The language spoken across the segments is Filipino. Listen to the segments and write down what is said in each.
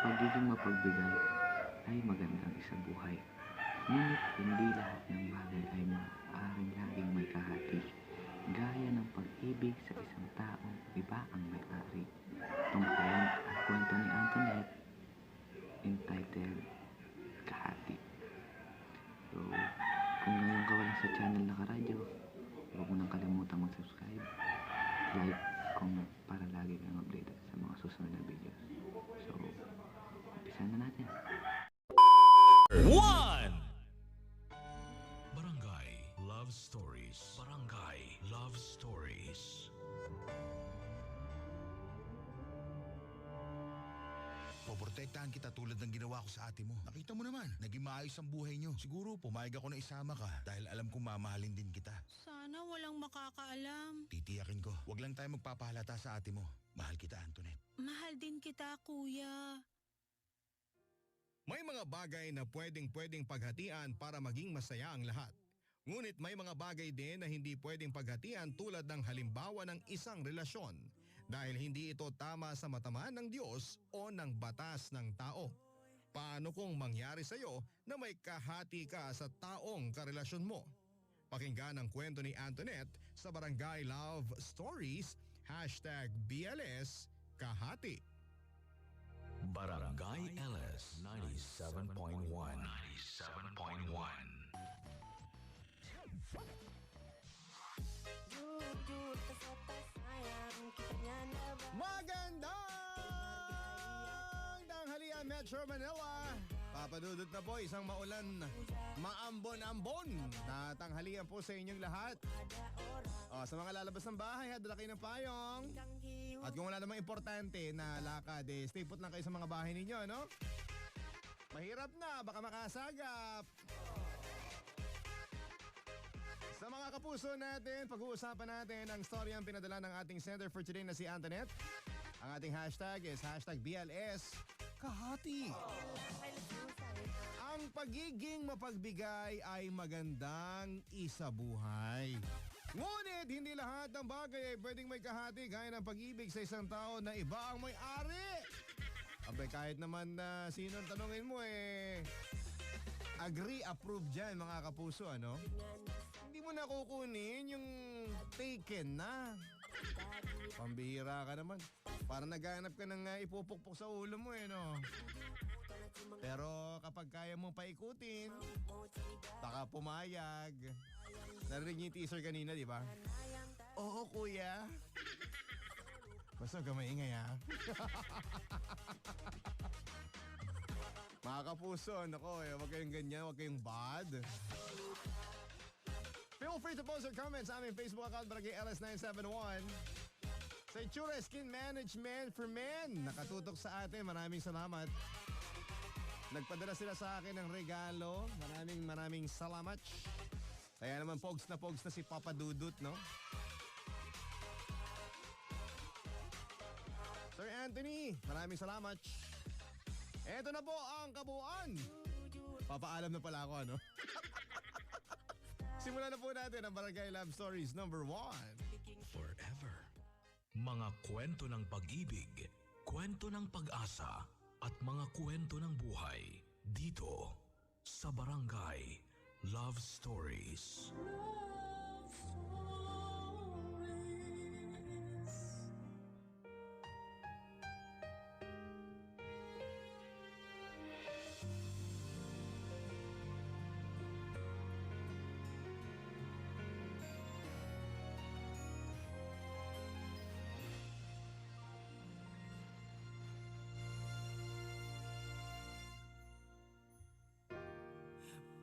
pagiging mapagbigay ay magandang isabuhay. Ngunit hindi lahat ng bagay ay maaaring laging may kahati. Gaya ng pag-ibig sa isang taong iba ang may-ari. Tungkulin ang kwento ni Antoinette entitled Kahati. So, kung ngayon ka wala sa channel na Karadyo, huwag mo nang kalimutang mag-subscribe, like, comment para lagi kang updated sa mga susunod na videos. So, umpisa na natin. 1 Barangay Love Stories. Barangay Love Stories. Poprotektahan kita tulad ng ginawa ko sa ate mo. Nakita mo naman, naging maayos ang buhay nyo. Siguro pumayag ako na isama ka dahil alam kong mamahalin din kita. Sana walang makakaalam. Titiyakin ko, wag lang tayo magpapahalata sa ate mo. Mahal kita, Antoinette. Mahal din kita, kuya. May mga bagay na pwedeng paghatian para maging masaya ang lahat. Ngunit may mga bagay din na hindi pwedeng paghatian tulad ng halimbawa ng isang relasyon dahil hindi ito tama sa matamaan ng Diyos o ng batas ng tao. Paano kung mangyari sa iyo na may kahati ka sa taong karelasyon mo? Pakinggan ang kwento ni Antoinette sa Barangay Love Stories, #BLS Kahati. Barangay LS 97.1. 97.1. Magandang tanghalian, Metro Manila. Papadudot na po isang maulan, maambon-ambon na tanghalian po sa inyong lahat. Sa mga lalabas ng bahay, hadala kayo ng payong. At kung wala namang importante na lakad, stay put lang kayo sa mga bahay ninyo, no? Mahirap na, baka makasagap. Sa mga kapuso natin, pag-uusapan natin ang storyang pinadala ng ating center for today na si Antoinette. Ang ating hashtag is #BLS Kahati. Ang pagiging mapagbigay ay magandang isabuhay. Ngunit hindi lahat ng bagay ay pwedeng may kahati gaya ng pag-ibig sa isang tao na iba ang may-ari. Abay, kahit naman na sino ang tanongin mo agree, approve dyan mga kapuso, ano? Hindi mo na kukunin yung taken na. Pambihira ka naman. Para naghanap ka ng ipupukpok sa ulo mo, no? Pero kapag kaya mong paikutin, baka pumayag. Narinig niyo yung teaser kanina, di ba? Oo, kuya. Basta huwag ka maingay, ha? Mga kapuso, nako, huwag kayong ganyan, huwag kayong bad. Feel free to post your comments sa aming Facebook account, Barangay LS971. Sa Itsura Skin Management for Men, nakatutok sa atin. Maraming salamat. Nagpadala sila sa akin ng regalo. Maraming salamat. Kaya naman pogs na si Papa Dudut, no? Sir Anthony, maraming salamat. Eto na po ang kabuuan. Papaalam na pala ako, ano? Simulan na po natin ang Barangay Love Stories number 1. Forever. Mga kwento ng pag-ibig, kwento ng pag-asa, at mga kwento ng buhay dito sa Barangay Love Stories.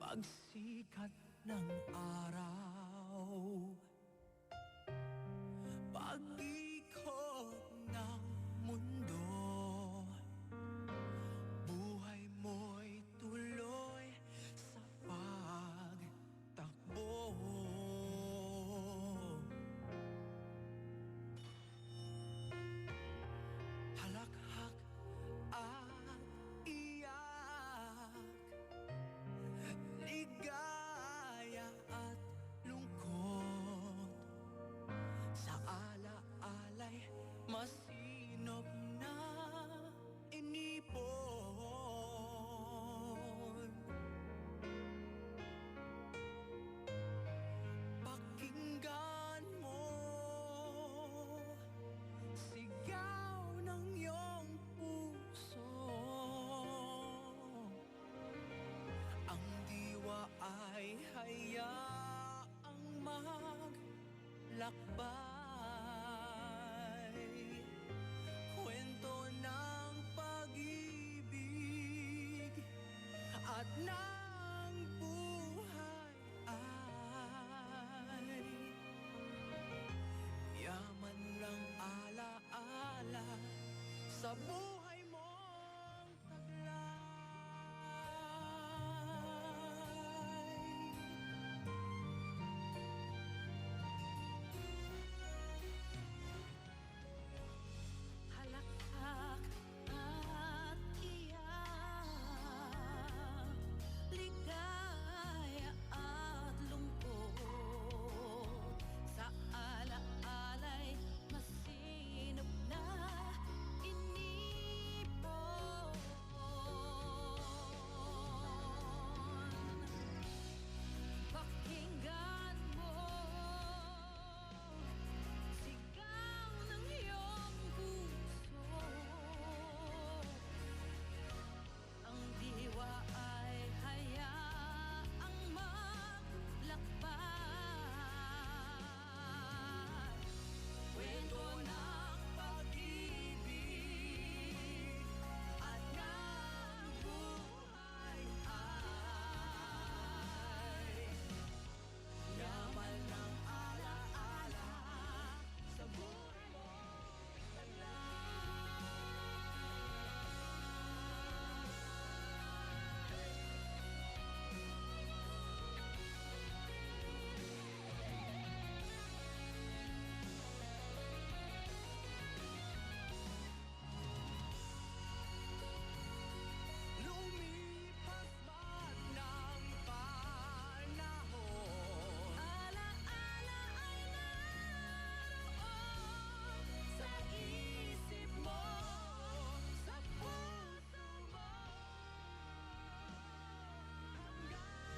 Pagsikat ng araw, pag-ikot ng mundo, buhay mo'y tuloy sa pagtakbo. Halakhak at iyak, ligaya at lakbay, kwento ng pag-ibig at ng buhay ay yaman ng alaala sa buhay mong taglay. Halakhak at iyak, ligaya at lungkot, sa alaala'y masinop na inipon. Pakinggan mo, sigaw ng iyong puso. Ang diwa ay hayaang maglakbay, kwento ng pag-ibig at ng buhay ay yaman ng alaala sa buhay mo lumipas man ng panahon, alaala ay naroon sa isip mo, sa puso mo, hanggang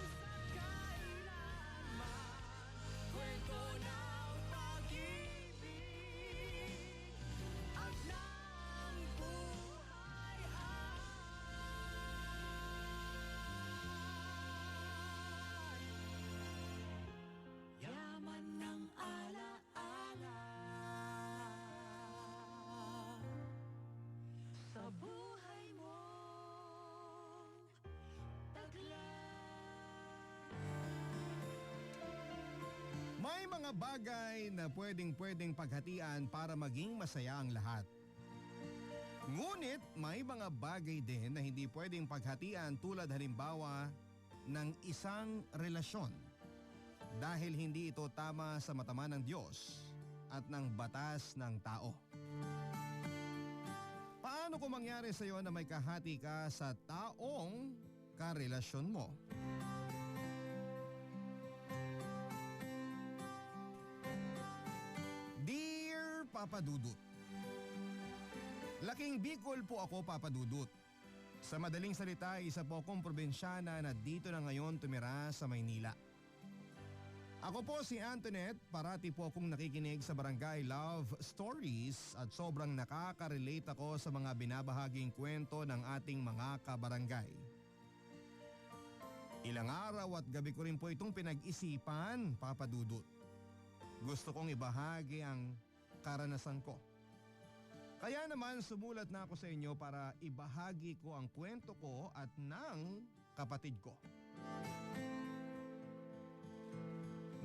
sa kailanman, kwento ng pag-ibig at ng buhay ay yaman ng alaala sa buhay mo May mga bagay na pwedeng paghatian para maging masaya ang lahat. Ngunit may mga bagay din na hindi pwedeng paghatian, tulad halimbawa ng isang relasyon, dahil hindi ito tama sa mata ng Diyos at ng batas ng tao. Paano kung mangyari sa iyo na may kahati ka sa taong karelasyon mo? Dear Papa Dudut, laking Bicol po ako, Papa Dudut. Sa madaling salita, isa po akong probinsyana na dito na ngayon tumira sa Maynila. Ako po si Antoinette, parati po akong nakikinig sa Barangay Love Stories at sobrang nakaka-relate ako sa mga binabahaging kwento ng ating mga kabarangay. Ilang araw at gabi ko rin po itong pinag-isipan, Papa Dudut. Gusto kong ibahagi ang karanasan ko. Kaya naman sumulat na ako sa inyo para ibahagi ko ang kwento ko at ng kapatid ko.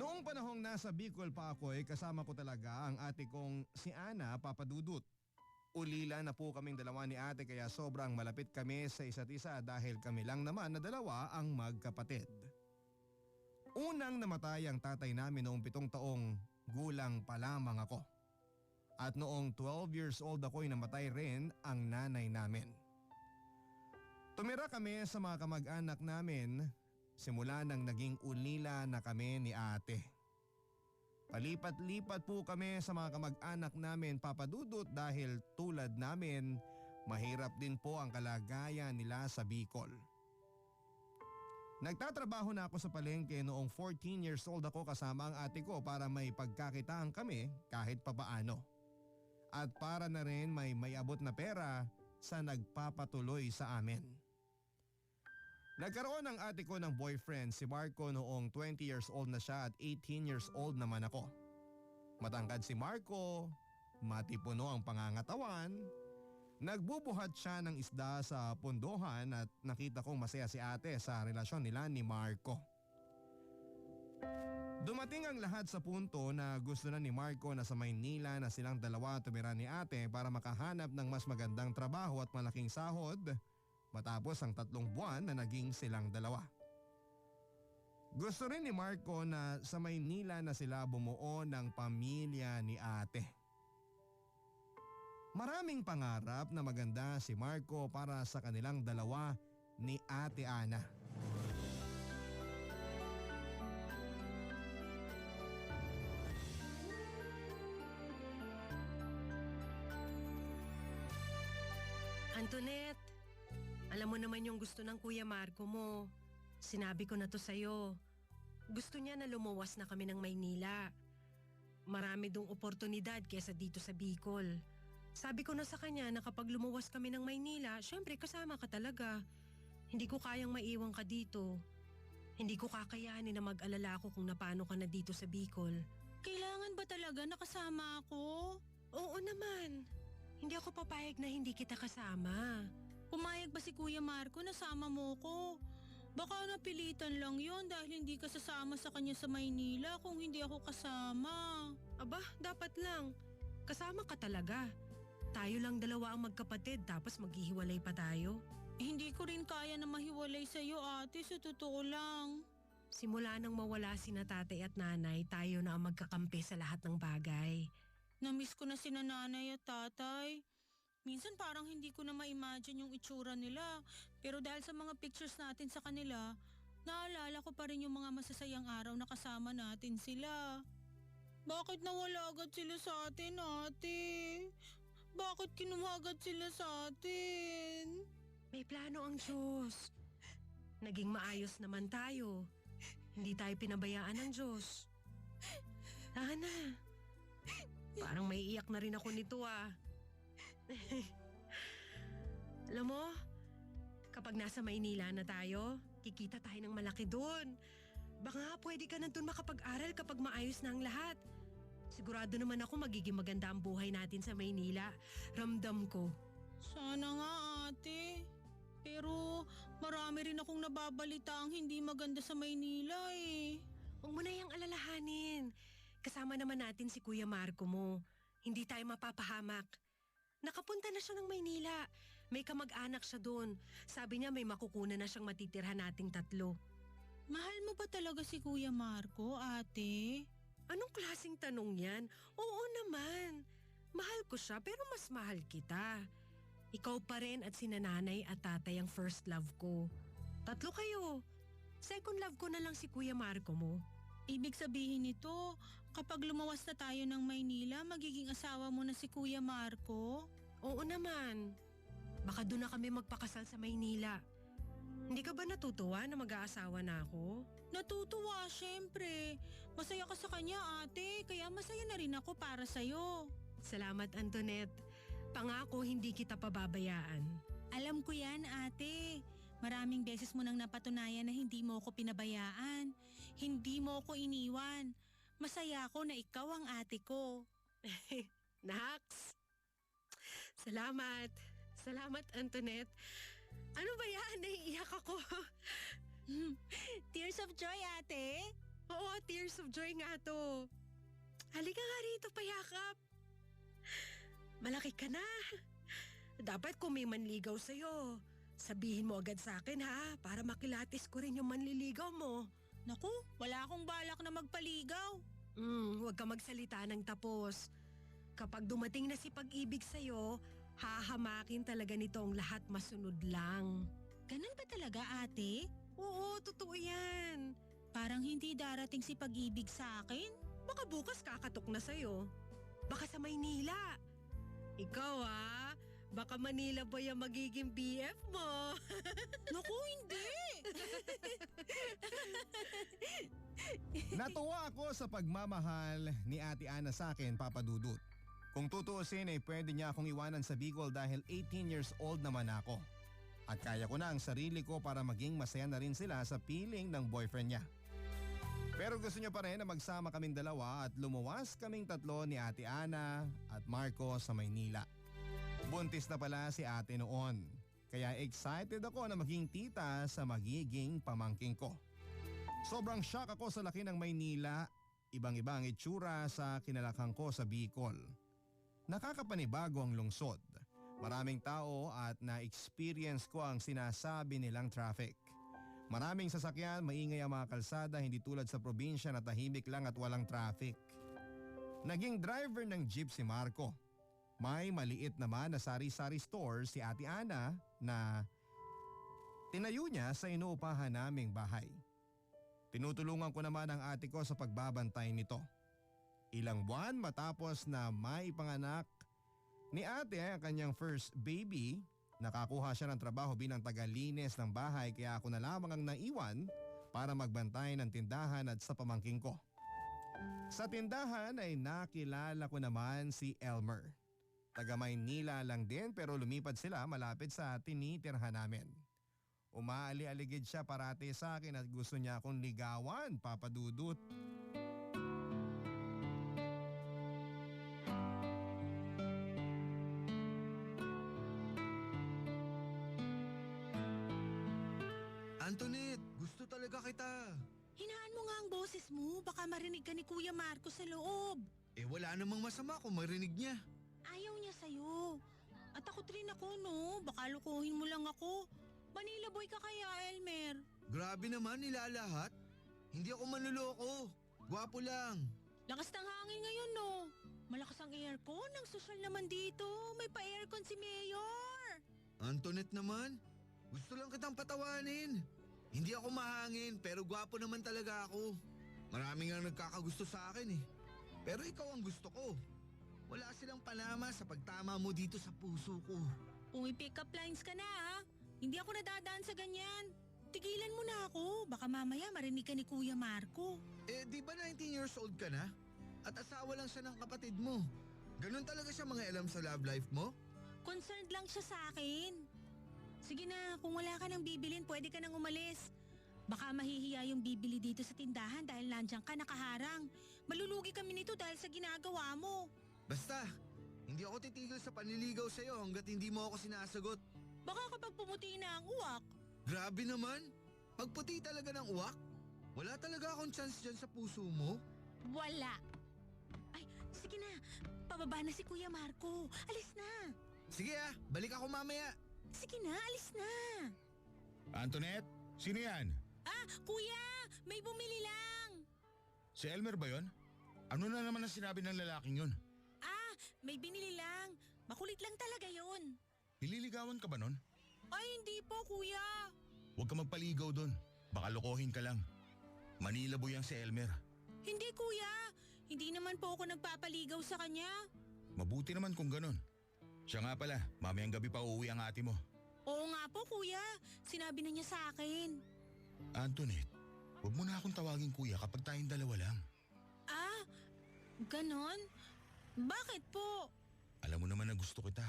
Noong panahong nasa Bicol pa ako, kasama ko talaga ang ate kong si Ana, Papa Dudut. Ulila na po kaming dalawa ni ate, kaya sobrang malapit kami sa isa't isa dahil kami lang naman na dalawa ang magkapatid. Unang namatay ang tatay namin noong 7 taong gulang pa lamang ako. At noong 12 years old ako'y namatay rin ang nanay namin. Tumira kami sa mga kamag-anak namin simula nang naging ulila na kami ni ate. Palipat-lipat po kami sa mga kamag-anak namin, Papa Dudut, dahil tulad namin, mahirap din po ang kalagayan nila sa Bicol. Nagtatrabaho na ako sa palengke noong 14 years old ako kasama ang ate ko para may pagkakitaan kami kahit papaano. At para na rin may abot na pera sa nagpapatuloy sa amin. Nagkaroon ang ate ko ng boyfriend, si Marco, noong 20 years old na siya at 18 years old naman ako. Matangkad si Marco, matipuno ang pangangatawan. Nagbubuhat siya ng isda sa pundohan at nakita kong masaya si ate sa relasyon nila ni Marco. Dumating ang lahat sa punto na gusto na ni Marco na sa Maynila na silang dalawa tumira ni ate para makahanap ng mas magandang trabaho at malaking sahod matapos ang 3 buwan na naging silang dalawa. Gusto rin ni Marco na sa Maynila na sila bumuo ng pamilya ni ate. Maraming pangarap na maganda si Marco para sa kanilang dalawa ni Ate Ana. Antoinette, alam mo naman yung gusto ng Kuya Marco mo. Sinabi ko na to sa'yo. Gusto niya na lumuwas na kami ng Maynila. Marami dong oportunidad kesa dito sa Bicol. Sabi ko na sa kanya na kapag lumuwas kami ng Maynila, syempre kasama ka talaga. Hindi ko kayang maiwan ka dito. Hindi ko kakayanin na mag-alala ako kung napano ka na dito sa Bicol. Kailangan ba talaga nakasama ako? Oo naman. Hindi ako papayag na hindi kita kasama. Pumayag ba si Kuya Marco na sama mo ko? Baka napilitan lang yon dahil hindi ka sasama sa kanya sa Maynila kung hindi ako kasama. Aba, dapat lang. Kasama ka talaga. Tayo lang dalawa ang magkapatid tapos maghihiwalay pa tayo. Hindi ko rin kaya na mahiwalay sa'yo ate, sa totoo lang. Simula nang mawala sina tatay at nanay, tayo na ang magkakampi sa lahat ng bagay. Namiss ko na sina nanay at tatay. Minsan parang hindi ko na ma-imagine yung itsura nila. Pero dahil sa mga pictures natin sa kanila, naalala ko pa rin yung mga masasayang araw na kasama natin sila. Bakit nawala agad sila sa atin, ate? Bakit kinuha agad sila sa atin? May plano ang Diyos. Naging maayos naman tayo. Hindi tayo pinabayaan ng Diyos. Ana, parang may iyak na rin ako nito ah. Alam mo, kapag nasa Maynila na tayo, kikita tayo ng malaki doon. Baka nga pwede ka na doon makapag-aral kapag maayos na ang lahat. Sigurado naman ako magiging maganda ang buhay natin sa Maynila. Ramdam ko. Sana nga ate. Pero marami rin akong nababalita ang hindi maganda sa Maynila eh. Huwag mo na yung alalahanin. Kasama naman natin si Kuya Marco mo. Hindi tayo mapapahamak. Nakapunta na siya ng Maynila. May kamag-anak siya doon. Sabi niya may makukunan na siyang matitirhan nating 3. Mahal mo ba talaga si Kuya Marco, ate? Anong klaseng tanong yan? Oo naman. Mahal ko siya pero mas mahal kita. Ikaw pa rin at sina nanay at tatay ang first love ko. 3 kayo. Second love ko na lang si Kuya Marco mo. Ibig sabihin nito, kapag lumawas na tayo ng Maynila, magiging asawa mo na si Kuya Marco? Oo naman. Baka doon na kami magpakasal sa Maynila. Hindi ka ba natutuwa na mag-aasawa na ako? Natutuwa, syempre. Masaya ka sa kanya, ate. Kaya masaya na rin ako para sa'yo. Salamat, Antoinette. Pangako hindi kita pababayaan. Alam ko yan, ate. Maraming beses mo nang napatunayan na hindi mo ako pinabayaan. Hindi mo ako iniwan. Masaya ako na ikaw ang ate ko. Nax! Salamat. Salamat, Antoinette. Ano ba yan? Naiiyak ako. Tears of joy, ate. Oo, tears of joy nga to. Halika nga rito, payakap. Malaki ka na. Dapat kung may manligaw sa'yo, sabihin mo agad sa akin ha, para makilatis ko rin yung manliligaw mo. Naku, wala akong balak na magpaligaw. Huwag ka magsalita ng tapos. Kapag dumating na si pag-ibig sa'yo, hahamakin talaga nito ang lahat masunod lang. Ganun ba talaga, ate? Oo, totoo yan. Parang hindi darating si pag-ibig sa akin. Baka bukas kakatok na sa'yo. Baka sa Maynila. Ikaw baka Manila Boy ang magiging BF mo. Naku, hindi! Natuwa ako sa pagmamahal ni Ate Ana sa akin, Papa Dudut. Kung tutuusin ay pwede niya akong iwanan sa Bicol dahil 18 years old naman ako. At kaya ko na ang sarili ko para maging masaya na rin sila sa piling ng boyfriend niya. Pero gusto niyo pa rin na magsama kaming dalawa at lumuwas kaming tatlo ni Ate Ana at Marco sa Maynila. Buntis na pala si ate noon. Kaya excited ako na maging tita sa magiging pamangking ko. Sobrang shock ako sa laki ng Maynila. Ibang-iba ang itsura sa kinalakhang ko sa Bicol. Nakakapanibago ang lungsod. Maraming tao at na-experience ko ang sinasabi nilang traffic. Maraming sasakyan, maingay ang mga kalsada, hindi tulad sa probinsya na tahimik lang at walang traffic. Naging driver ng jeep si Marco. May maliit naman na sari-sari store si Ate Ana na tinayo niya sa inuupahan naming bahay. Tinutulungan ko naman ang ate ko sa pagbabantay nito. Ilang buwan matapos na may panganak ni ate ang kanyang first baby, nakakuha siya ng trabaho bilang tagalinis ng bahay kaya ako na lamang ang naiwan para magbantay ng tindahan at sa pamangking ko. Sa tindahan ay nakilala ko naman si Elmer. Taga Maynila lang din pero lumipat sila malapit sa tinitirhan namin. Umaali-aligid siya parati sa akin at gusto niya akong ligawan, Papa Dudut. Antoinette, gusto talaga kita. Hinaan mo nga ang boses mo, baka marinig ka ni Kuya Marco sa loob. Eh wala namang masama kung marinig niya. Ayaw niya sa'yo. At takot rin ako, no? Baka lukuhin mo lang ako. Manila boy ka kaya, Elmer? Grabe naman nilalahat. Hindi ako manluloko. Gwapo lang. Lakas ng hangin ngayon, no? Malakas ang aircon. Ang social naman dito. May pa-aircon si Mayor. Antoinette naman, gusto lang kitang patawanin. Hindi ako mahangin pero gwapo naman talaga ako. Maraming ang nagkakagusto sa akin eh. Pero ikaw ang gusto ko. Wala silang panama sa pagtama mo dito sa puso ko. Kung i-pick up lines ka na, ha? Hindi ako nadadaan sa ganyan. Tigilan mo na ako. Baka mamaya marinig ka ni Kuya Marco. Eh di ba 19 years old ka na? At asawa lang siya ng kapatid mo. Ganun talaga siya mga alam sa love life mo? Concerned lang siya sa akin. Sige na, kung wala ka nang bibilin, pwede ka nang umalis. Baka mahihiya yung bibili dito sa tindahan dahil nandiyan ka nakaharang. Malulugi kami nito dahil sa ginagawa mo. Basta, hindi ako titigil sa panliligaw sa'yo hanggat hindi mo ako sinasagot. Baka kapag pumuti na ang uwak. Grabe naman, pagputi talaga ng uwak. Wala talaga akong chance dyan sa puso mo. Wala. Ay, sige na. Pababa na si Kuya Marco. Alis na. Sige balik ako mamaya. Sige na, alis na. Antoinette, sino yan? Ah, Kuya, may bumili lang. Si Elmer ba yon? Ano na naman ang sinabi ng lalaking yun? Ah, may binili lang. Makulit lang talaga yun. Nililigawan ka ba nun? Ay, hindi po, Kuya. Huwag ka magpaligaw doon. Baka lokohin ka lang. Manila boy ang si Elmer. Hindi, Kuya. Hindi naman po ako nagpapaligaw sa kanya. Mabuti naman kung ganun. Siya nga pala, mamayang gabi pa uuwi ang ate mo. Oo nga po, Kuya. Sinabi na niya sa akin. Antoinette, huwag mo na akong tawagin kuya kapag tayong dalawa lang. Ah, ganon? Bakit po? Alam mo naman na gusto kita.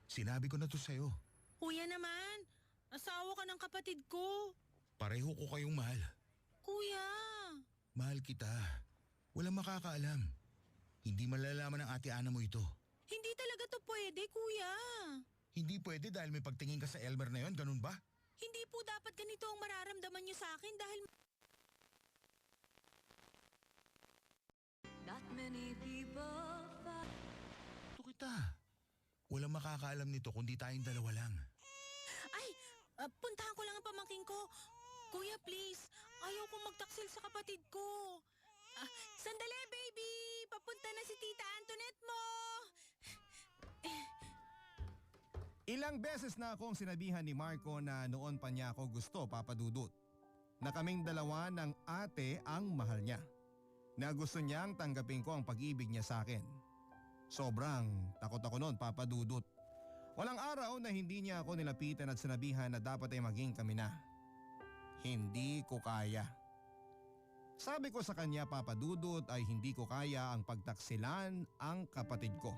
Sinabi ko na to sa'yo. Kuya naman, asawa ka ng kapatid ko. Pareho ko kayong mahal. Kuya. Mahal kita. Walang makakaalam. Hindi malalaman ng ate Ana mo ito. Hindi talaga to pwede, Kuya. Hindi pwede dahil may pagtingin ka sa Elmer na yon, ganun ba? Hindi po dapat ganito ang mararamdaman niyo sa akin dahil... Not many people find Ito kita. Walang makakaalam nito kundi tayong dalawa lang. Ay, puntahan ko lang ang pamangking ko. Kuya, please. Ayaw kong magtaksil sa kapatid ko. Sandali, baby! Papunta na si Tita Antoinette mo! Ilang beses na akong sinabihan ni Marco na noon pa niya ako gusto, Papa Dudut. Na kaming dalawa ng ate ang mahal niya. Na gusto niyang tanggapin ko ang pag-ibig niya sa akin. Sobrang takot ako noon, Papa Dudut. Walang araw na hindi niya ako nilapitan at sinabihan na dapat ay maging kami na. Hindi ko kaya. Sabi ko sa kanya, Papa Dudut, ay hindi ko kaya ang pagtaksilan ang kapatid ko.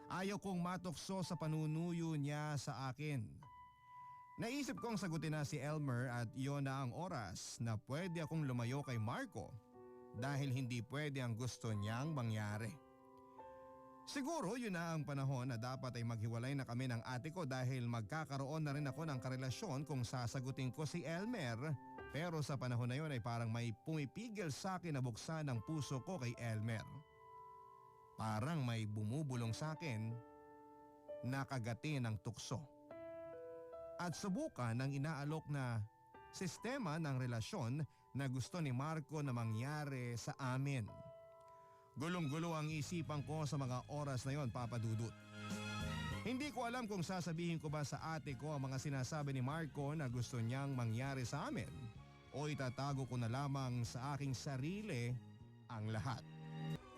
Ayaw kong matukso sa panunuyo niya sa akin. Naisip kong sagutin na si Elmer at iyon na ang oras na pwede akong lumayo kay Marco dahil hindi pwede ang gusto niyang mangyari. Siguro yun na ang panahon na dapat ay maghiwalay na kami ng ate ko dahil magkakaroon na rin ako ng karelasyon kung sasagutin ko si Elmer. Pero sa panahon na yun ay parang may pumipigil sa akin na buksan ang puso ko kay Elmer. Parang may bumubulong sa akin na kagatin ng tukso. At subukan ng inaalok na sistema ng relasyon na gusto ni Marco na mangyari sa amin. Gulong-gulo ang isipan ko sa mga oras na yon, Papa Dudut. Hindi ko alam kung sasabihin ko ba sa ate ko ang mga sinasabi ni Marco na gusto niyang mangyari sa amin o itatago ko na lamang sa aking sarili ang lahat.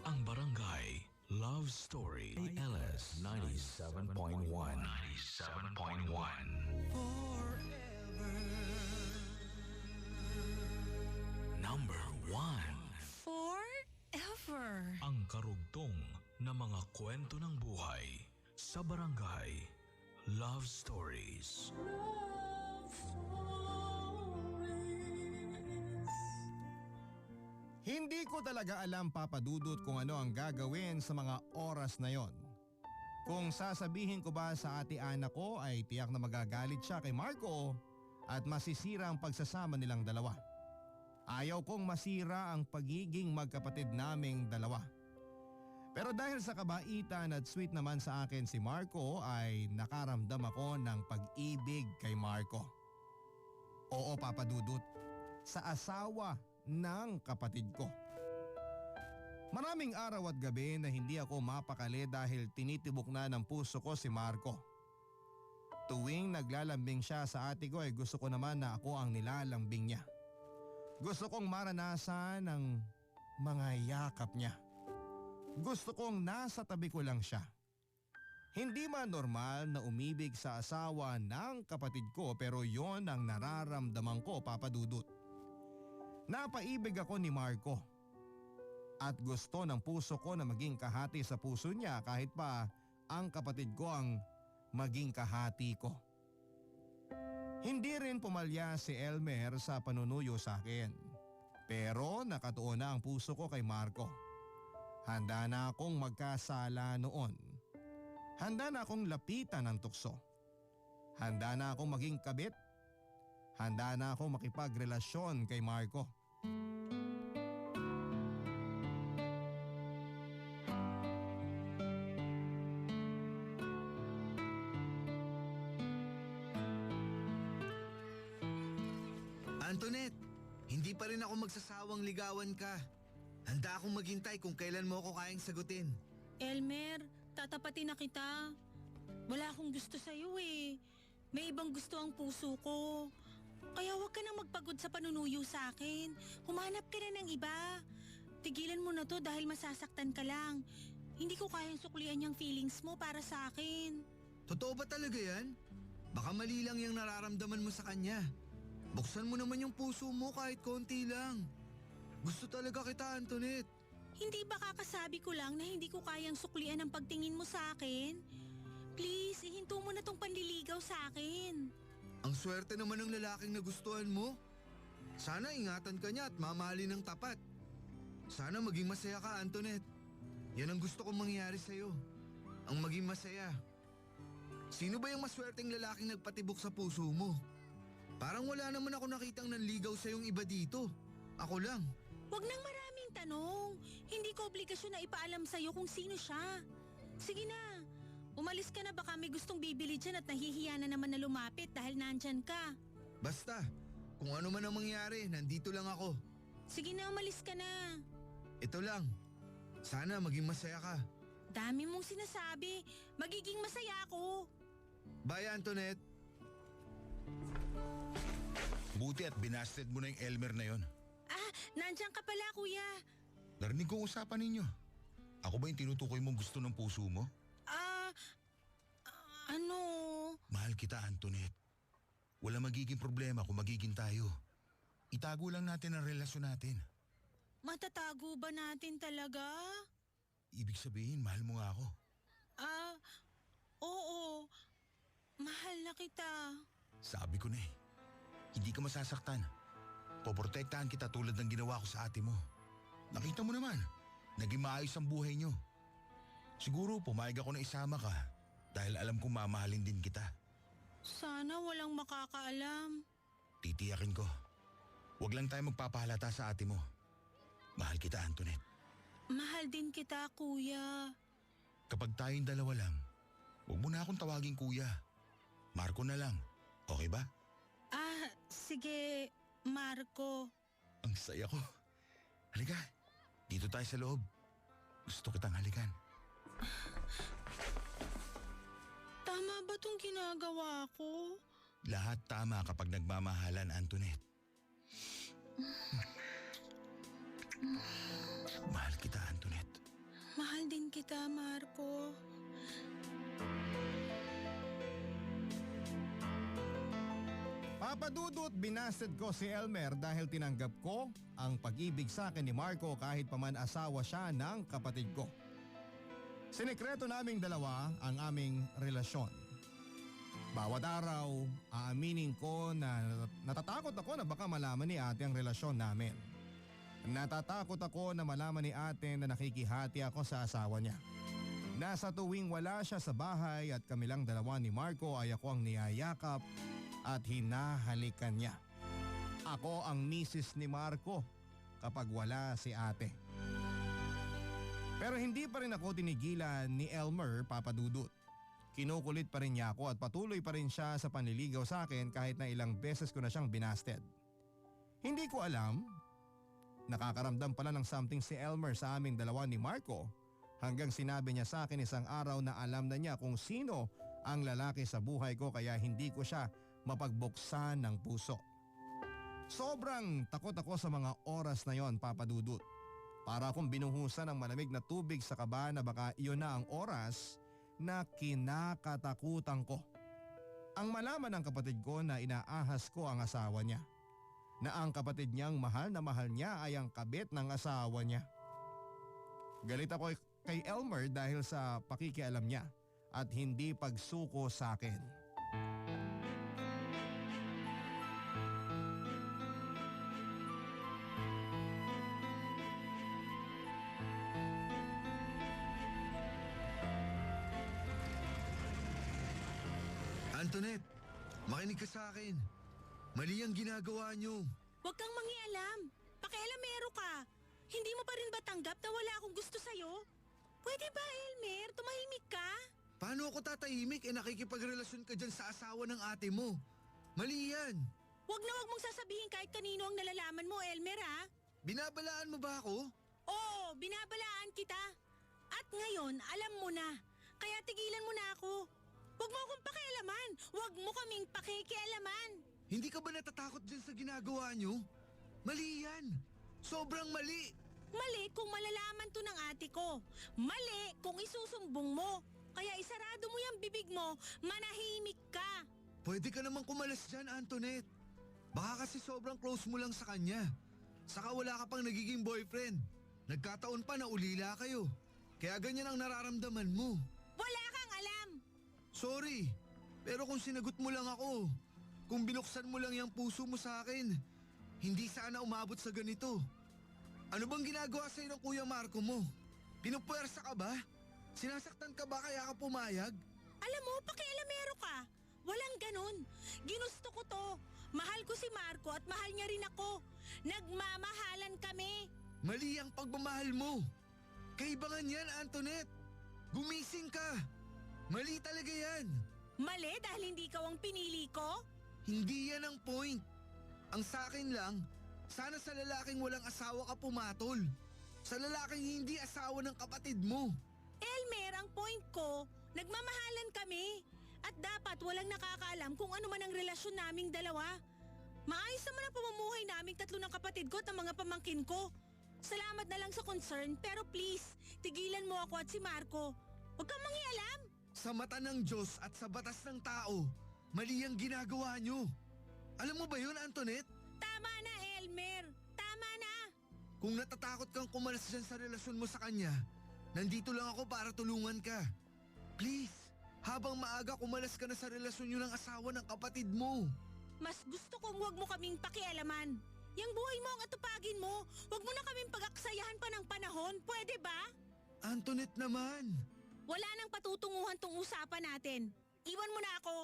Ang Barangay Love Story LS 97.1 Number 1. Forever. Ang karugtong na mga kwento ng buhay sa Barangay Love Stories. Hindi ko talaga alam, Papa Dudut, kung ano ang gagawin sa mga oras na yon. Kung sasabihin ko ba sa ate Ana ko ay tiyak na magagalit siya kay Marco at masisira ang pagsasama nilang dalawa. Ayaw kong masira ang pagiging magkapatid naming dalawa. Pero dahil sa kabaitan at sweet naman sa akin si Marco ay nakaramdam ako ng pag-ibig kay Marco. Oo, Papa Dudut, sa asawa ng kapatid ko. Maraming araw at gabi na hindi ako mapakali dahil tinitibok na ng puso ko si Marco. Tuwing naglalambing siya sa ate ko ay gusto ko naman na ako ang nilalambing niya. Gusto kong maranasan ang mga yakap niya. Gusto kong nasa tabi ko lang siya. Hindi man normal na umibig sa asawa ng kapatid ko pero yon ang nararamdaman ko, Papa Dudut. Napaibig ako ni Marco. At gusto ng puso ko na maging kahati sa puso niya kahit pa ang kapatid ko ang maging kahati ko. Hindi rin pumalya si Elmer sa panunuyo sa akin. Pero nakatuon na ang puso ko kay Marco. Handa na akong magkasala noon. Handa na akong lapitan ng tukso. Handa na akong maging kabit. Handa na akong makipagrelasyon kay Marco. Antoinette, hindi pa rin ako magsasawang ligawan ka. Handa akong maghintay kung kailan mo ako kayang sagutin. Elmer, tatapatin na kita. Wala akong gusto sa'yo eh. May ibang gusto ang puso ko. Kaya huwag ka nang magpagod sa panunuyo sa akin. Humanap ka na ng iba. Tigilan mo na to dahil masasaktan ka lang. Hindi ko kayang suklian yung feelings mo para sa akin. Totoo ba talaga yan? Baka mali lang yung nararamdaman mo sa kanya. Buksan mo naman yung puso mo kahit konti lang. Gusto talaga kita, Antoinette. Hindi ba kakasabi ko lang na hindi ko kayang suklian ang pagtingin mo sa akin? Please, ihinto mo na tong panliligaw sa akin. Ang swerte naman ng lalaking nagustuhan mo. Sana ingatan ka niya at mamahalin ng tapat. Sana maging masaya ka, Antoinette. Yan ang gusto kong mangyari sa'yo. Ang maging masaya. Sino ba yung maswerteng lalaking nagpatibok sa puso mo? Parang wala naman ako nakitang nanligaw sa yung iba dito. Ako lang. Huwag nang maraming tanong. Hindi ko obligasyon na ipaalam sa'yo kung sino siya. Sige na. Umalis ka na, baka may gustong bibili dyan at nahihiya na naman na lumapit dahil nandyan ka. Basta, kung ano man ang mangyari, nandito lang ako. Sige na, umalis ka na. Ito lang. Sana maging masaya ka. Dami mong sinasabi. Magiging masaya ako. Bye, Antoinette. Buti at binasted mo na yung Elmer na yon. Ah, nandyan ka pala, kuya. Narinig ko usapan ninyo. Ako ba yung tinutukoy mong gusto ng puso mo? Ano? Mahal kita, Antoinette. Wala magiging problema kung magiging tayo. Itago lang natin ang relasyon natin. Matatago ba natin talaga? Ibig sabihin, mahal mo nga ako. Oo. Mahal na kita. Sabi ko na eh. Hindi ka masasaktan. Poprotektahan kita tulad ng ginawa ko sa ate mo. Nakita mo naman, naging maayos ang buhay nyo. Siguro pumayag ako na isama ka dahil alam kong mamahalin din kita. Sana walang makakaalam. Titiyakin ko. Huwag lang tayo magpapahalata sa ate mo. Mahal kita, Antoinette. Mahal din kita, kuya. Kapag tayong dalawa lang, huwag mo na akong tawaging kuya. Marco na lang. Okay ba? Sige, Marco. Ang saya ko. Halika, dito tayo sa loob. Gusto kitang halikan. Tama ba tong ginagawa ko? Lahat tama kapag nagmamahalan, Antoinette. Mahal kita, Antoinette. Mahal din kita, Marco. Papa Dudut, binasted ko si Elmer dahil tinanggap ko ang pag-ibig sa akin ni Marco kahit paman asawa siya ng kapatid ko. Sinekreto naming dalawa ang aming relasyon. Bawat araw, aaminin ko na natatakot ako na baka malaman ni ate ang relasyon namin. Natatakot ako na malaman ni ate na nakikihati ako sa asawa niya. Nasa tuwing wala siya sa bahay at kami lang dalawa ni Marco ay ako ang niyayakap at hinahalikan niya. Ako ang misis ni Marco kapag wala si ate. Pero hindi pa rin ako tinigilan ni Elmer, Papa Dudut. Kinukulit pa rin niya ako at patuloy pa rin siya sa panliligaw sa akin kahit na ilang beses ko na siyang binasted. Hindi ko alam, nakakaramdam pala ng something si Elmer sa aming dalawa ni Marco hanggang sinabi niya sa akin isang araw na alam na niya kung sino ang lalaki sa buhay ko kaya hindi ko siya mapagbuksan ng puso. Sobrang takot ako sa mga oras na yon, Papa Dudut. Para akong binuhusan ng malamig na tubig sa kaba na baka iyon na ang oras na kinakatakutan ko. Ang malaman ng kapatid ko na inaahas ko ang asawa niya. Na ang kapatid niyang mahal na mahal niya ay ang kabit ng asawa niya. Galit ako kay Elmer dahil sa pakikialam niya at hindi pagsuko sa akin. Antoinette, makinig ka sa akin. Mali ang ginagawa niyo. Huwag kang mangialam. Pakialamero ka. Hindi mo pa rin ba tanggap na wala akong gusto sa'yo? Pwede ba, Elmer? Tumahimik ka? Paano ako tatahimik nakikipagrelasyon ka dyan sa asawa ng ate mo? Mali yan. Huwag na huwag mong sasabihin kahit kanino ang nalalaman mo, Elmer, ha? Binabalaan mo ba ako? Oo, binabalaan kita. At ngayon, alam mo na. Kaya tigilan mo na ako. Huwag mo akong pakialaman. Huwag mo kaming pakikialaman. Hindi ka ba natatakot dyan sa ginagawa niyo? Mali yan. Sobrang mali. Mali kung malalaman to ng ate ko. Mali kung isusumbong mo. Kaya isarado mo yung bibig mo, manahimik ka. Pwede ka namang kumalas dyan, Antoinette. Baka kasi sobrang close mo lang sa kanya. Saka wala ka pang nagiging boyfriend. Nagkataon pa na ulila kayo. Kaya ganyan ang nararamdaman mo. Wala kang alam. Sorry, pero kung sinagot mo lang ako, kung binuksan mo lang yung puso mo sa akin, hindi sana umabot sa ganito. Ano bang ginagawa sa'yo ng Kuya Marco mo? Pinupuwersa ka ba? Sinasaktan ka ba kaya ka pumayag? Alam mo, pakialamero ka. Walang ganun. Ginusto ko to. Mahal ko si Marco at mahal niya rin ako. Nagmamahalan kami. Mali ang pagmamahal mo. Kaibangan yan, Antoinette. Gumising ka. Mali talaga yan. Mali dahil hindi ikaw ang pinili ko? Hindi yan ang point. Ang sa akin lang, sana sa lalaking walang asawa ka pumatol. Sa lalaking hindi asawa ng kapatid mo. Elmer, ang point ko, nagmamahalan kami. At dapat walang nakakaalam kung ano man ang relasyon naming dalawa. Maayos naman ang pamumuhay naming tatlo ng kapatid ko at ng mga pamangkin ko. Salamat na lang sa concern, pero please, tigilan mo ako at si Marco. Huwag kang mangialam. Sa mata ng Diyos at sa batas ng tao, mali ang ginagawa nyo. Alam mo ba yun, Antoinette? Tama na, Elmer. Tama na. Kung natatakot kang kumalas dyan sa relasyon mo sa kanya, nandito lang ako para tulungan ka. Please, habang maaga kumalas ka na sa relasyon nyo ng asawa ng kapatid mo. Mas gusto kong huwag mo kaming pakialaman. Yang buhay mo ang atupagin mo. Huwag mo na kaming pag-aksayahan pa ng panahon. Pwede ba? Antoinette naman! Wala nang patutunguhan tong usapan natin. Iwan mo na ako.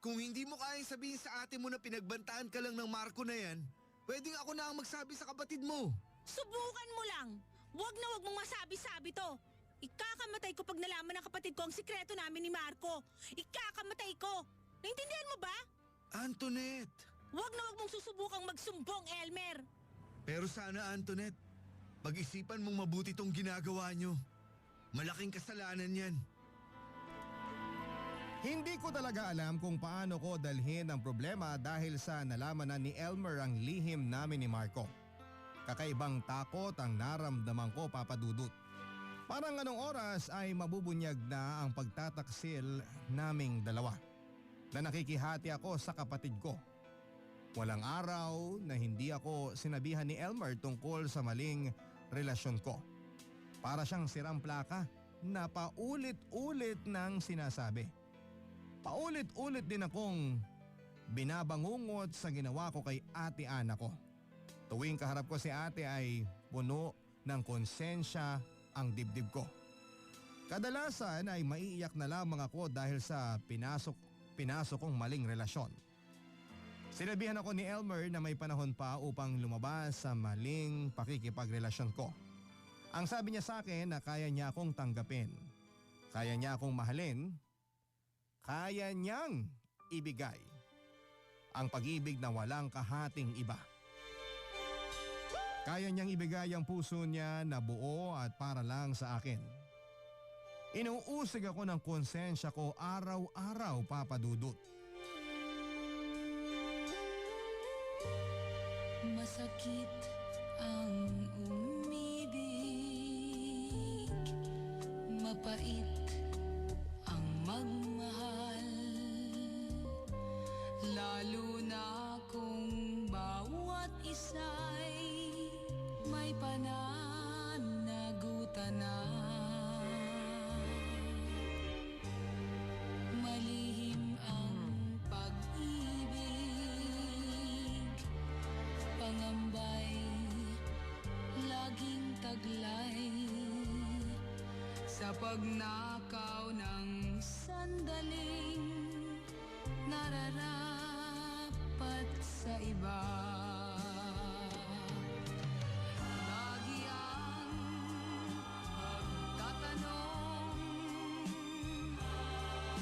Kung hindi mo kayang sabihin sa ate mo na pinagbantaan ka lang ng Marco na yan, pwedeng ako na ang magsabi sa kapatid mo. Subukan mo lang. Huwag na huwag mong masabi-sabi to. Ikakamatay ko pag nalaman ng kapatid ko ang sikreto namin ni Marco. Ikakamatay ko. Naintindihan mo ba? Antoinette! Huwag na huwag mong susubukang magsumbong, Elmer. Pero sana, Antoinette, pag-isipan mong mabuti tong ginagawa nyo. Malaking kasalanan yan. Hindi ko talaga alam kung paano ko dalhin ang problema dahil sa nalaman na ni Elmer ang lihim namin ni Marco. Kakaibang takot ang naramdaman ko, Papa Dudut. Parang anong oras ay mabubunyag na ang pagtataksil naming dalawa. Na nakikihati ako sa kapatid ko. Walang araw na hindi ako sinabihan ni Elmer tungkol sa maling relasyon ko. Para siyang sirang plaka na paulit-ulit nang sinasabi. Paulit-ulit din akong binabangungot sa ginawa ko kay Ate Ana ko. Tuwing kaharap ko si ate ay puno ng konsensya ang dibdib ko. Kadalasan ay maiiyak na lamang ako dahil sa pinasok kong maling relasyon. Sinabihan ako ni Elmer na may panahon pa upang lumabas sa maling pakikipagrelasyon ko. Ang sabi niya sa akin na kaya niya akong tanggapin. Kaya niya akong mahalin. Kaya niyang ibigay ang pag-ibig na walang kahating iba. Kaya niyang ibigay ang puso niya na buo at para lang sa akin. Inuusig ako ng konsensya ko araw-araw, Papa Dudut. Masakit ang umibig, mapait ang magmahal, lalo na kung bawat isa'y may pananagutan na. Malihim ang pag-ibig, pangambay, laging taglay, sa pagnakaw ng sandaling nararapat sa iba. Lagi ang pagtatanong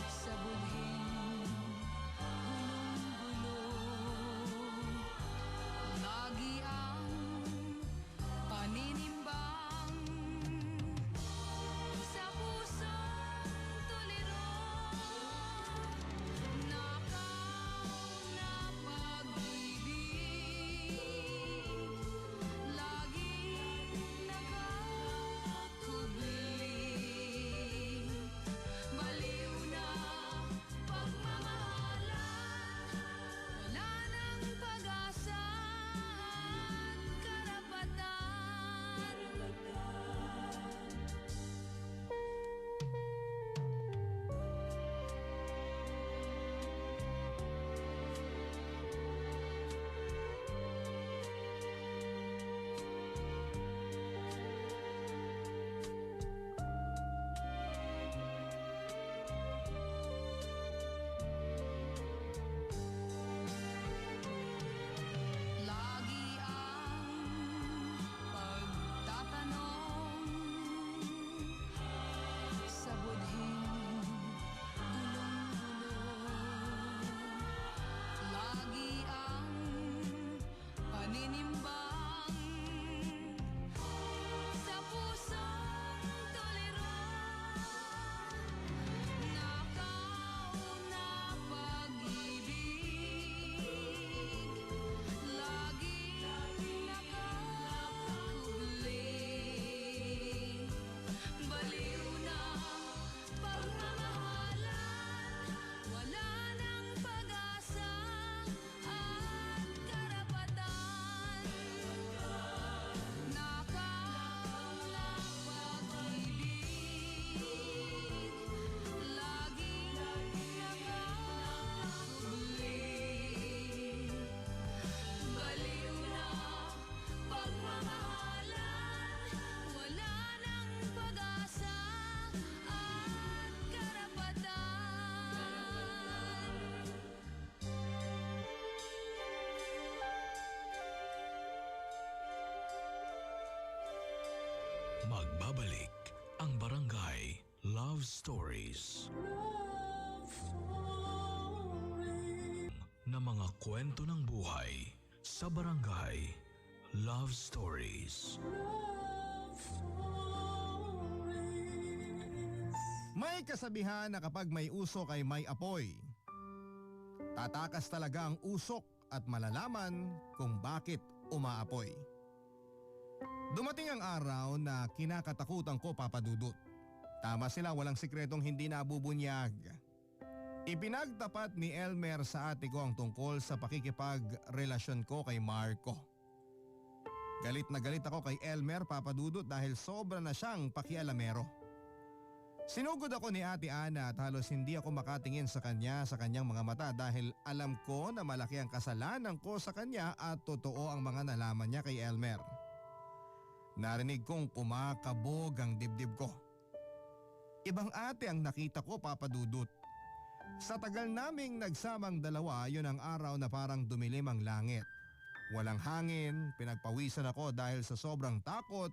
sa budhing gulong-gulong. Lagi ang paninimbang sa pusong tuliro. Nakaw na pag-ibig Magbabalik ang Barangay Love Stories. Na mga kwento ng buhay sa Barangay Love Stories. May kasabihan na kapag may usok ay may apoy. Tatakas talaga ang usok at malalaman kung bakit umaapoy. Dumating ang araw na kinakatakutan ko, Papa Dudut. Tama sila, walang sikretong hindi nabubunyag. Ipinagtapat ni Elmer sa ate ko ang tungkol sa pakikipagrelasyon ko kay Marco. Galit na galit ako kay Elmer, Papa Dudut, dahil sobra na siyang pakialamero. Sinugod ako ni Ate Ana at halos hindi ako makatingin sa kanyang mga mata dahil alam ko na malaki ang kasalanan ko sa kanya at totoo ang mga nalaman niya kay Elmer. Narinig kong kumakabog ang dibdib ko. Ibang ate ang nakita ko, Papa Dudut. Sa tagal naming nagsamang dalawa, yun ang araw na parang dumilim ang langit. Walang hangin, pinagpawisan ako dahil sa sobrang takot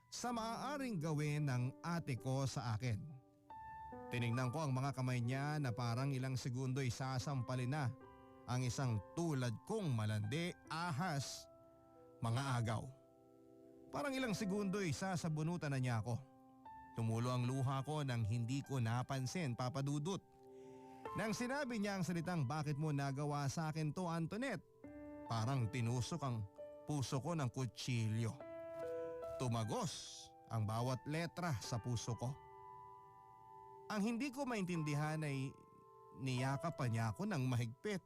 sa maaaring gawin ng ate ko sa akin. Tinignan ko ang mga kamay niya na parang ilang segundo'y sasampalin na ang isang tulad kong malandi, ahas, mga agaw. Parang ilang segundo'y sasabunutan na niya ako. Tumulo ang luha ko nang hindi ko napansin, Papa Dudut. Nang sinabi niya ang salitang, "Bakit mo nagawa sa akin to, Antoinette?" Parang tinusok ang puso ko ng kutsilyo. Tumagos ang bawat letra sa puso ko. Ang hindi ko maintindihan ay niyakap pa niya ako ng mahigpit.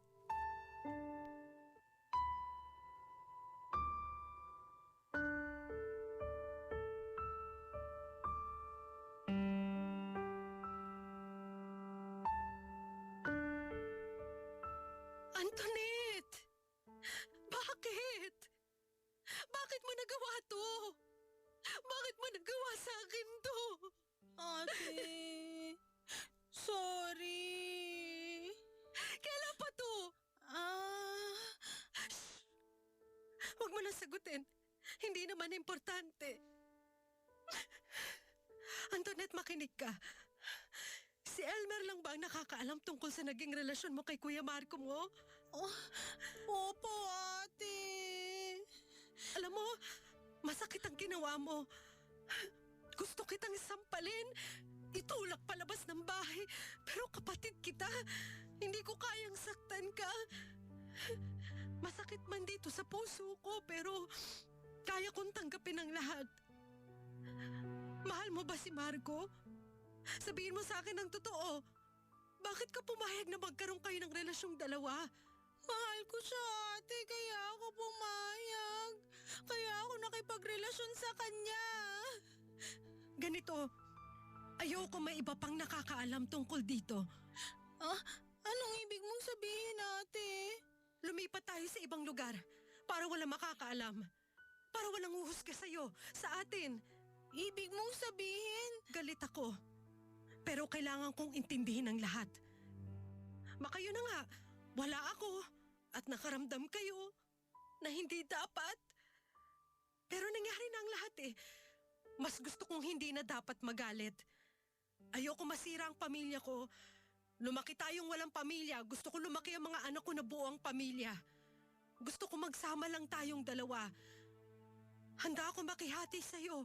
Antoinette! Bakit? Bakit mo nagawa to? Bakit mo nagawa sa akin to? Ate, sorry. Kailan pa to? Huwag mo na sagutin. Hindi naman importante. Antoinette, makinig ka. Si Elmer lang ba ang nakakaalam tungkol sa naging relasyon mo kay Kuya Marco mo? Opo, ate. Alam mo, masakit ang ginawa mo. Gusto kitang sampalin, itulak palabas ng bahay, pero kapatid kita, hindi ko kayang saktan ka. Masakit man dito sa puso ko, pero kaya kong tanggapin ang lahat. Mahal mo ba si Marco? Sabihin mo sa akin ang totoo. Bakit ka pumayag na magkaroon kayo ng relasyong dalawa? Mahal ko siya, ate, kaya ako pumayag. Kaya ako nakipagrelasyon sa kanya. Ganito, ayoko may iba pang nakakaalam tungkol dito. Anong ibig mong sabihin, ate? Lumipat tayo sa ibang lugar para walang makakaalam. Para walang uhusga sa'yo, sa atin. Ibig mong sabihin? Galit ako. Pero kailangan kong intindihin ang lahat. Baka yun na nga, wala ako at nakaramdam kayo na hindi dapat. Pero nangyari na ang lahat eh. Mas gusto kong hindi na dapat magalit. Ayoko masira ang pamilya ko. Lumaki tayong walang pamilya. Gusto ko lumaki ang mga anak ko na buo ang pamilya. Gusto ko magsama lang tayong dalawa. Handa ako makihati sa'yo.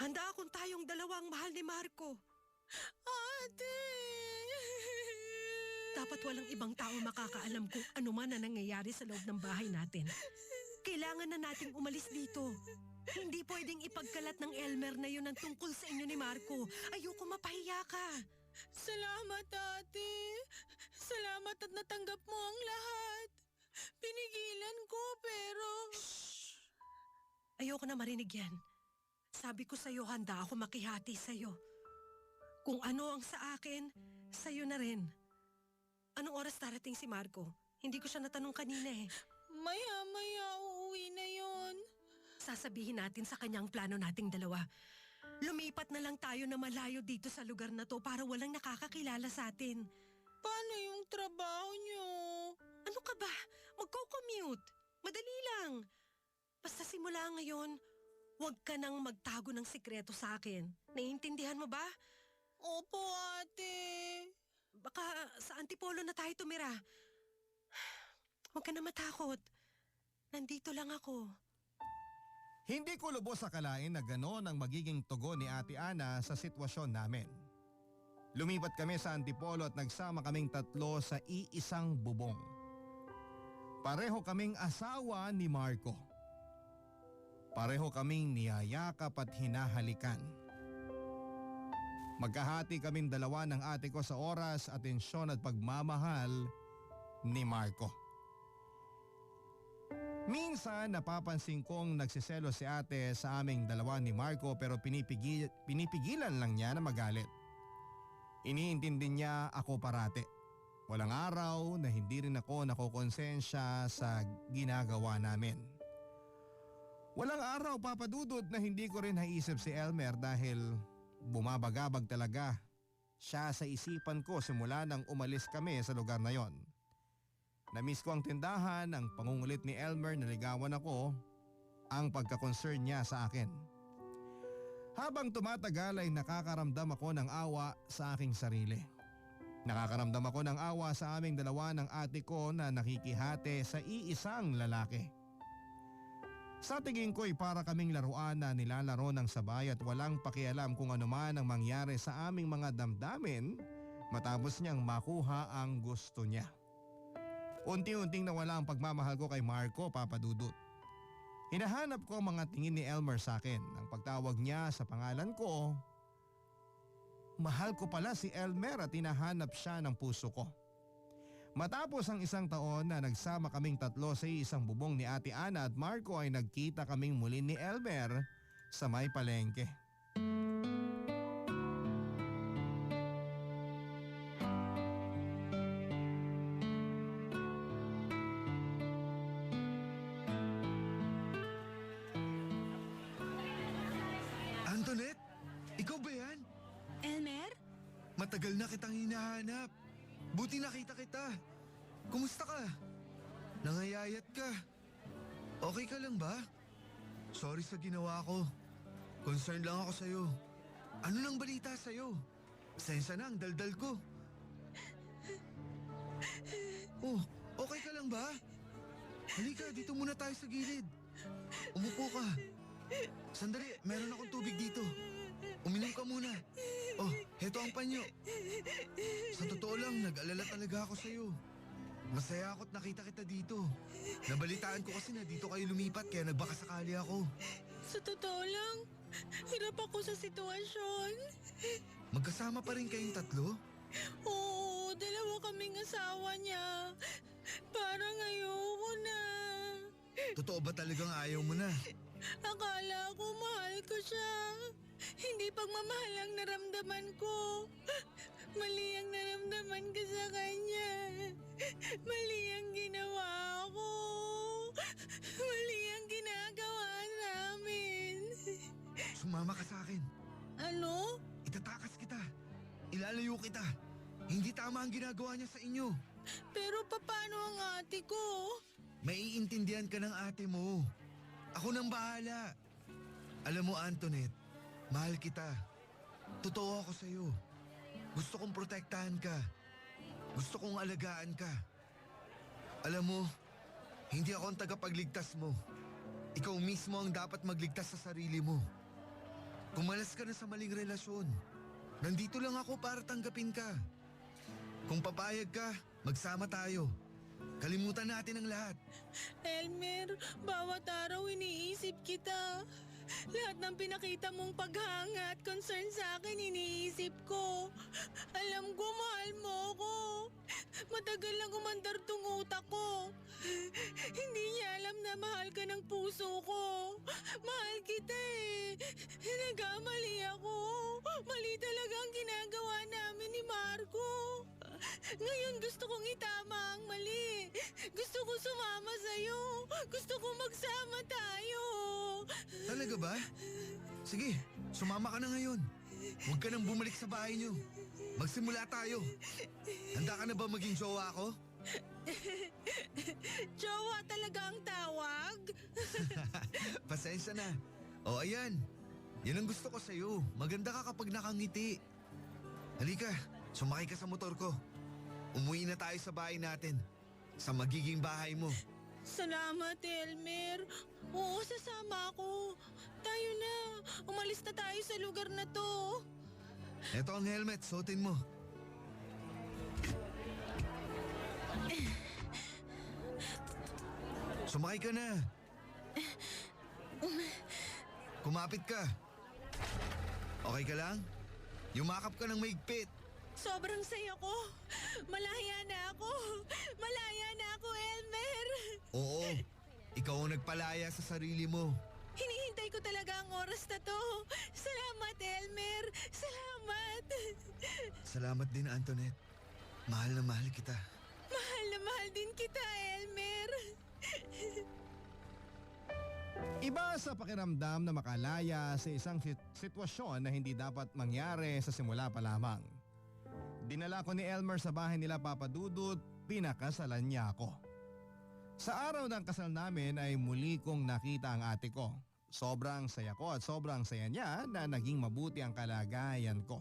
Handa akong tayong dalawang mahal ni Marco. Ate! Dapat walang ibang tao makakaalam kung ano man na nangyayari sa loob ng bahay natin. Kailangan na nating umalis dito. Hindi pwedeng ipagkalat ng Elmer na yun ang tungkol sa inyo ni Marco. Ayoko mapahiya ka. Salamat, ate. Salamat at natanggap mo ang lahat. Pinigilan ko pero... Ayoko na marinig yan. Sabi ko sa'yo, handa ako makihati sa'yo. Kung ano ang sa akin, sa'yo na rin. Anong oras darating si Marco? Hindi ko siya natanong kanina eh. Maya-maya uuwi na yon. Sasabihin natin sa kanyang plano nating dalawa. Lumipat na lang tayo na malayo dito sa lugar na to para walang nakakakilala sa atin. Paano yung trabaho nyo? Ano ka ba? Magko-commute. Madali lang. Basta simula ngayon, Huwag ka nang magtago ng sikreto sa akin. Naiintindihan mo ba? Opo, ate. Baka sa Antipolo na tayo tumira. Huwag ka na matakot. Nandito lang ako. Hindi ko lubos akalain na gano'n ang magiging tugon ni Ate Ana sa sitwasyon namin. Lumipat kami sa Antipolo at nagsama kaming tatlo sa iisang bubong. Pareho kaming asawa ni Marco. Pareho kaming niyayakap at hinahalikan. Magkahati kaming dalawa ng ate ko sa oras, atensyon at pagmamahal ni Marco. Minsan napapansin kong nagsiselo si ate sa aming dalawa ni Marco pero pinipigilan lang niya na magalit. Iniintindi niya ako parate. Walang araw na hindi rin ako nakokonsensya sa ginagawa namin. Walang araw, Papa Dudut, na hindi ko rin naisip si Elmer dahil bumabagabag talaga siya sa isipan ko simula nang umalis kami sa lugar na yon. Namiss ko ang tindahan, ang pangungulit ni Elmer na ligawan ako, ang pagka-concern niya sa akin. Habang tumatagal ay nakakaramdam ako ng awa sa aking sarili. Nakakaramdam ako ng awa sa aming dalawa ng ate ko na nakikihati sa iisang lalaki. Sa tingin ko ay para kaming laruan na nilalaro ng sabay at walang pakialam kung ano man ang mangyari sa aming mga damdamin matapos niyang makuha ang gusto niya. Unti-unting nawala ang pagmamahal ko kay Marco, Papa Dudut. Hinahanap ko ang mga tingin ni Elmer sa akin. Ang pagtawag niya sa pangalan ko, mahal ko pala si Elmer at hinahanap siya ng puso ko. Matapos ang isang taon na nagsama kaming tatlo sa isang bubong ni Ate Ana at Marco ay nagkita kaming muli ni Elmer sa may palengke. Antoinette? Ikaw ba yan? Elmer? Matagal na kitang hinahanap. Buti nakita kita. Kumusta ka? Nangayayat ka. Okay ka lang ba? Sorry sa ginawa ko. Concerned lang ako sa'yo. Ano nang balita sa'yo? Sensya na ang daldal ko. Oh, okay ka lang ba? Halika, dito muna tayo sa gilid. Umupo ka. Sandali, meron akong tubig dito. Uminom ka muna. Oh, heto ang panyo. Sa totoo lang, nag-alala talaga ako sa'yo. Masaya ako't nakita kita dito. Nabalitaan ko kasi na dito kayo lumipat kaya nagbaka sakali ako. Sa totoo lang, hirap ako sa sitwasyon. Magkasama pa rin kayong tatlo? Oo, dalawa kaming asawa niya. Parang ayoko na. Totoo ba talagang ayaw mo na? Akala ko mahal ko siya. Hindi pagmamahal ang naramdaman ko. Mali ang naramdaman ko sa kanya. Mali ang ginawa ko. Mali ang ginagawa namin. Sumama ka sa akin. Ano? Itatakas kita. Ilalayo kita. Hindi tama ang ginagawa niya sa inyo. Pero paano ang ate ko? Maiintindihan ka ng ate mo. Ako nang bahala. Alam mo, Antoinette, mahal kita. Totoo ako sa'yo. Gusto kong protektahan ka. Gusto kong alagaan ka. Alam mo, hindi ako ang tagapagligtas mo. Ikaw mismo ang dapat magligtas sa sarili mo. Kumalas ka na sa maling relasyon. Nandito lang ako para tanggapin ka. Kung papayag ka, magsama tayo. Kalimutan natin ang lahat. Elmer, bawat araw iniisip kita. Lahat ng pinakita mong paghanga at concern sa akin iniisip ko. Alam ko mahal mo ko. Matagal lang umandar tong utak ko. Hindi niya alam na mahal ka ng puso ko. Mahal kita eh. Nagkamali ako. Mali talaga ang ginagawa namin ni Marco. Ngayon gusto kong itama ang mali. Gusto ko sumama sa'yo. Gusto ko magsama tayo. Talaga ba? Sige, sumama ka na ngayon. Huwag ka nang bumalik sa bahay niyo. Magsimula tayo. Handa ka na ba maging jowa ko? Jowa talaga ang tawag? Pasensya na. O ayan, yan ang gusto ko sa'yo. Maganda ka kapag nakangiti. Halika, sumakay ka sa motor ko. Umuwi na tayo sa bahay natin. Sa magiging bahay mo. Salamat, Elmer. Oo, sasama ako. Tayo na. Umalis na tayo sa lugar na to. Eto ang helmet, suotin mo. Sumakay ka na. Kumapit ka. Okay ka lang? Yumakap ka ng maigpit. Sobrang saya ko. Malaya na ako. Malaya na ako, Elmer. Oo, ikaw ang nagpalaya sa sarili mo. Hinihintay ko talaga ang oras na to. Salamat, Elmer. Salamat. Salamat din, Antoinette. Mahal na mahal kita. Mahal na mahal din kita, Elmer. Iba sa pakiramdam na makalaya sa isang sitwasyon na hindi dapat mangyari sa simula pa lamang. Dinala ko ni Elmer sa bahay nila Papa Dudut, pinakasalan niya ako. Sa araw ng kasal namin ay muli kong nakita ang ate ko. Sobrang saya ko at sobrang saya niya na naging mabuti ang kalagayan ko.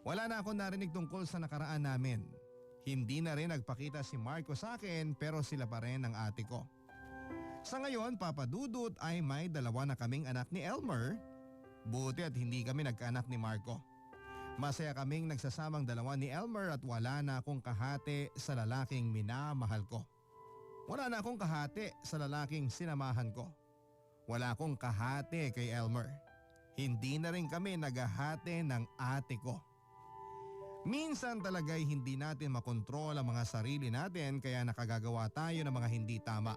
Wala na akong narinig tungkol sa nakaraan namin. Hindi na rin nagpakita si Marco sa akin pero sila pa rin ang ate ko. Sa ngayon, Papa Dudut ay may 2 na kaming anak ni Elmer. Buti at hindi kami nagkaanak ni Marco. Masaya kaming nagsasamang 2 ni Elmer at wala na akong kahati sa lalaking minamahal ko. Wala na akong kahati sa lalaking sinamahan ko. Wala akong kahati kay Elmer. Hindi na rin kami naghahati ng ate ko. Minsan talaga'y hindi natin makontrol ang mga sarili natin kaya nakagagawa tayo ng mga hindi tama.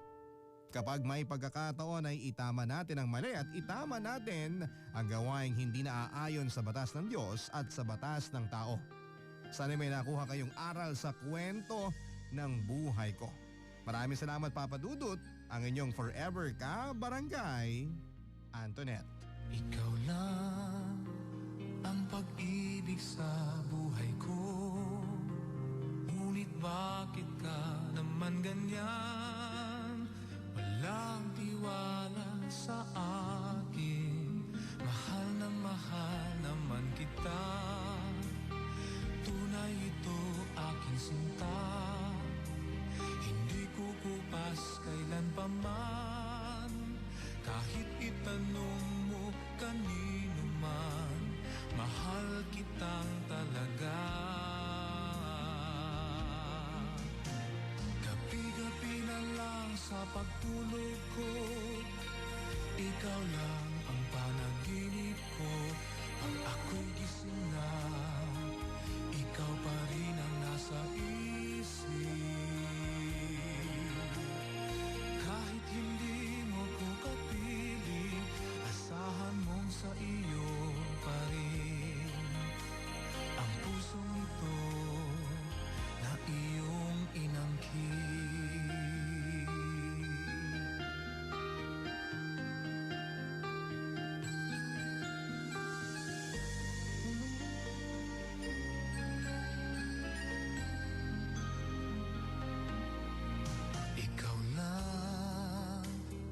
Kapag may pagkakataon ay itama natin ang mali at itama natin ang gawaing hindi naaayon sa batas ng Diyos at sa batas ng tao. Sana may nakuha kayong aral sa kwento ng buhay ko. Maraming salamat, Papa Dudut, ang inyong forever ka barangay, Antoinette. Ikaw lang ang pag-ibig sa buhay ko. Ngunit bakit ka naman ganyan? Walang tiwala sa akin. Mahal naman kita. Tunay ito aking sinta. Hindi kukupas kailan pa man. Kahit itanong mo kanino man, mahal kitang talaga. Gabi-gabi na lang sa pagtulog ko, ikaw lang ang panaginip ko. Pag ako'y gising na, ikaw pa rin ang nasa isip. Kahit hindi mo ko kapiling, asahan mong sa iyo pa rin ang pusong ito na iyong inangkin. Ikaw lang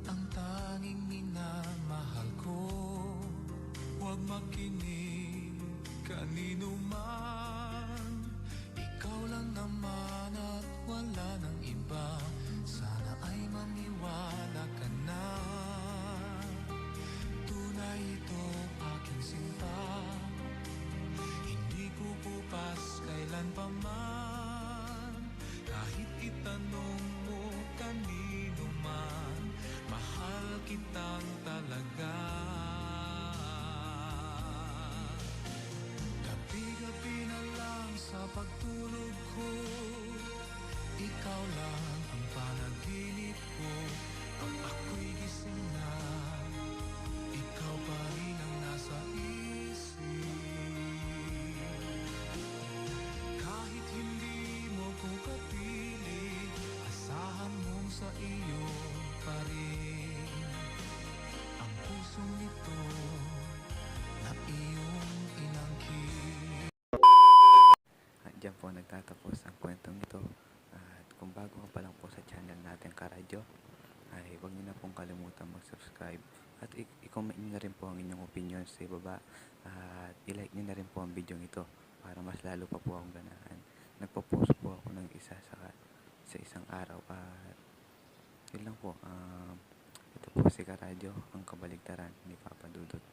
ang tanging minamahal ko. Huwag makinig kanino man. Ikaw lang naman at wala nang iba. Sana ay maniwala ka na. Tunay ito aking sinta. Hindi kukupas kailan pa man. Kahit itanong mo kanino man, mahal kitang talaga. Gabi-gabi na lang sa pagtulog ko, ikaw lang ang panaginip ko. Pag ako'y gising na, ikaw pa rin ang nasa isip. Kahit hindi mo ko kapiling, asahan mong sa iyo pa rin ang pusong ito na iyong inangkin. At dyan po nagtatapos ang kwentong ito. At kung bago ka pa lang po sa channel natin Karadyo, ay huwag niyo na pong kalimutan mag-subscribe At i-comment nyo na rin po ang inyong opinion sa ibaba. At i-like nyo na rin po ang video ito para mas lalo pa po akong ganahan. Nagpo-post po ako ng isa sa isang araw. At yun lang po. Ito po si Karadyo, ang kabaligtaran ni Papa Dudut.